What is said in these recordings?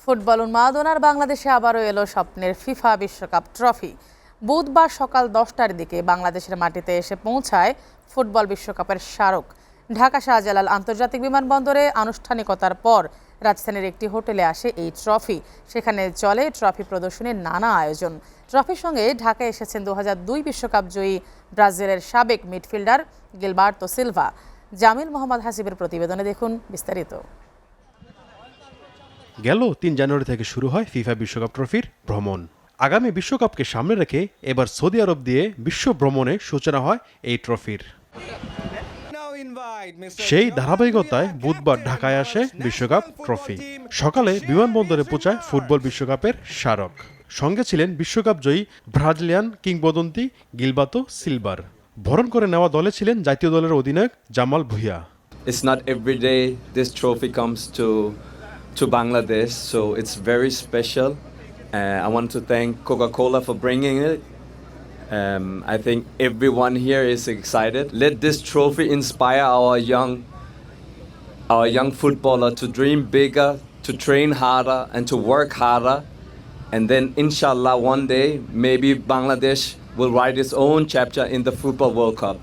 Football উন্মাদনার বাংলাদেশে আবারও এলো স্বপ্নের ফিফা বিশ্বকাপ ট্রফি। বুধবার সকাল 10টার দিকে বাংলাদেশের মাটিতে এসে পৌঁছায় ফুটবল বিশ্বকাপের স্মারক। ঢাকা শাহজালাল আন্তর্জাতিক বিমানবন্দরে আনুষ্ঠানিকতার পর রাজধানীর একটি হোটেলে আসে এই ট্রফি। সেখানে চলে ট্রফি প্রদর্শনীর নানা আয়োজন। ট্রফির সঙ্গে ঢাকায় এসেছেন 2002 বিশ্বকাপ জয়ী ব্রাজিলের সাবেক midfielder Gilberto Silva. Jamil Mohammad হাসিবের প্রতিবেদনে দেখুন বিস্তারিত। গেল 3 জানুয়ারি থেকে শুরু হয় ফিফা বিশ্বকাপ ট্রফির ভ্রমণ। আগামী বিশ্বকাপকে সামনে রেখে এবার সৌদি আরব দিয়ে বিশ্ব ভ্রমণে সূচনা হয় এই ট্রফির। সেই ধারাবাহিকতায় বুধবার ঢাকায় আসে বিশ্বকাপ ট্রফি। সকালে বিমানবন্দরে পৌঁছায় ফুটবল বিশ্বকাপের স্মারক। সঙ্গে ছিলেন বিশ্বকাপ জয়ী ব্রাজিলিয়ান কিংবদন্তি গিলবার্তো সিলভার। বরণ করে নেওয়া দলে ছিলেন জাতীয় দলের অধিনায়ক Jamal Bhuiyan. It's not every day this trophy comes to Bangladesh, so it's very special. I want to thank Coca-Cola for bringing it. I think everyone here is excited. Let this trophy inspire our young footballer to dream bigger, to train harder, and to work harder. And then, inshallah, one day maybe Bangladesh will write its own chapter in the Football World Cup.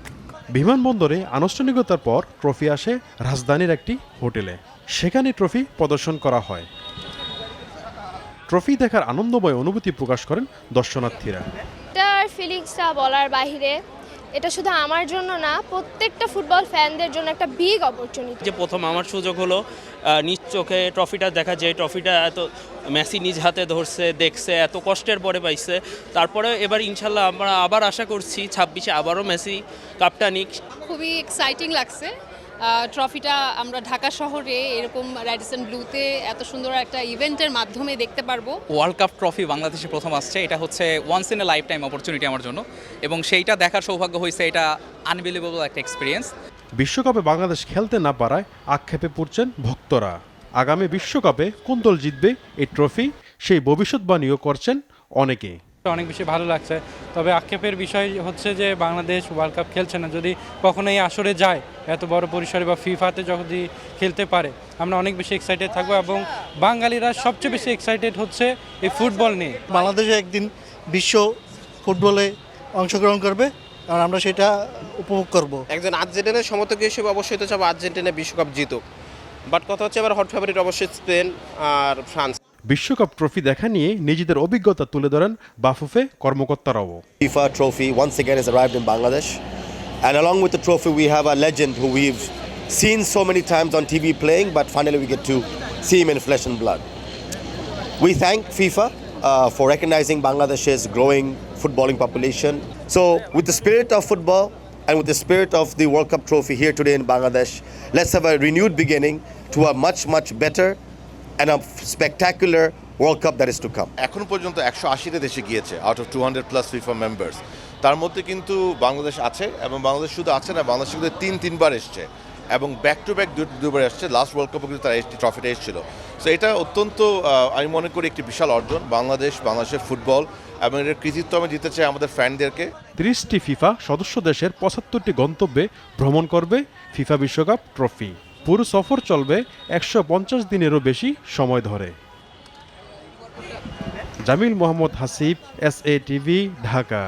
বিমানবন্দরে আনুষ্ঠানিকতার পর trophy আসে রাজধানীর একটি হোটেলে। সেখানে trophy প্রদর্শন করা হয়। ট্রফি দেখার আনন্দময় অনুভূতি প্রকাশ করেন দর্শনার্থীরা। এটার ফিলিংসটা বলার বাইরে। এটা শুধু আমার জন্য না, প্রত্যেকটা ফুটবল ফ্যানদের জন্য একটা বিগ অপরচুনিটি। যে প্রথম আমার সুযোগ হলো নিজ চোখে ট্রফিটা দেখা, যে ট্রফিটা এত মেসি নিজ হাতে ধরছে, দেখছে, এত কষ্টের পরে পাইছে। তারপরে এবার ইনশাল্লাহ আমরা আবার আশা করছি 26-এ আবারও মেসি কাপটা নিক। খুবই এক্সাইটিং লাগছে। ট্রফিটা আমরা ঢাকা শহরে এরকম রেডিসন ব্লুতে এত সুন্দর একটা ইভেন্টের মাধ্যমে দেখতে পারবো। ওয়ার্ল্ড কাপ ট্রফি বাংলাদেশে প্রথম আসছে, এটা হচ্ছে once in a lifetime opportunity আমার জন্য, এবং সেইটা দেখার সৌভাগ্য হয়েছে। এটা আনবিলিভেবল একটা এক্সপিরিয়েন্স। বিশ্বকাপে বাংলাদেশ খেলতে না পারায় আক্ষেপে পড়ছেন ভক্তরা। আগামী বিশ্বকাপে কোন দল জিতবে এই ট্রফি, সেই ভবিষ্যৎবাণীও করছেন অনেকে। অনেক বেশি ভালো লাগছে, তবে আক্ষেপের বিষয় হচ্ছে যে বাংলাদেশ ওয়ার্ল্ড কাপ খেলছে না। যদি কখনো এই আসরে যায় এত বড় পরিসরে বা ফিফাতে যদি খেলতে পারে, আমরা অনেক বেশি এক্সাইটেড থাকবো। এবং বাঙালিরা সবচেয়ে বেশি এক্সাইটেড হচ্ছে এই ফুটবল নিয়ে। বাংলাদেশে একদিন বিশ্ব ফুটবলে অংশগ্রহণ করবে, আর আমরা সেটা উপভোগ করব। একজন আর্জেন্টিনার সমর্থক হিসেবে অবশ্যই তো চাবো আর্জেন্টিনা বিশ্বকাপ জিতুক, বাট কথা হচ্ছে এবার হট ফেভারিট অবশ্যই স্পেন আর ফ্রান্স। বিশ্বকাপ ট্রফি দেখা নিয়ে নিজেদের অভিজ্ঞতা তুলে ধরেন Bafufe কর্মকর্তারাও। FIFA trophy once again has arrived in Bangladesh, and along with the trophy we have a legend who we've seen so many times on TV playing, but finally we get to see him in flesh and blood. We thank FIFA for recognizing Bangladesh's growing footballing population. So with the spirit of football and with the spirit of the World Cup trophy here today in Bangladesh, let's have a renewed beginning to a much better and a spectacular World Cup that is to come. এখন পর্যন্ত 180টা দেশে গিয়েছে out of 200+ FIFA members. তার মধ্যে কিন্তু বাংলাদেশ আছে, এবং বাংলাদেশ শুধু আছে না, বাংলাদেশ কিন্তু তিনবার এসছে, এবং ব্যাক টু ব্যাক দুবার এসছে। লাস্ট ওয়ার্ল্ড কাপে কিন্তু তারা ট্রফিটা এসেছিল। সো এটা অত্যন্ত আমি মনে করি একটি বিশাল অর্জন বাংলাদেশের ফুটবল, এবং এর কৃতিত্ব আমি দিতে চাই আমাদের ফ্যানদেরকে। 30টি ফিফা সদস্য দেশের 75টি গন্তব্যে ভ্রমণ করবে ফিফা বিশ্বকাপ ট্রফি। পুরো সফর চলবে 150 দিনেরও বেশি সময় ধরে। Jamil Mohammad Hasib, SA TV, Dhaka.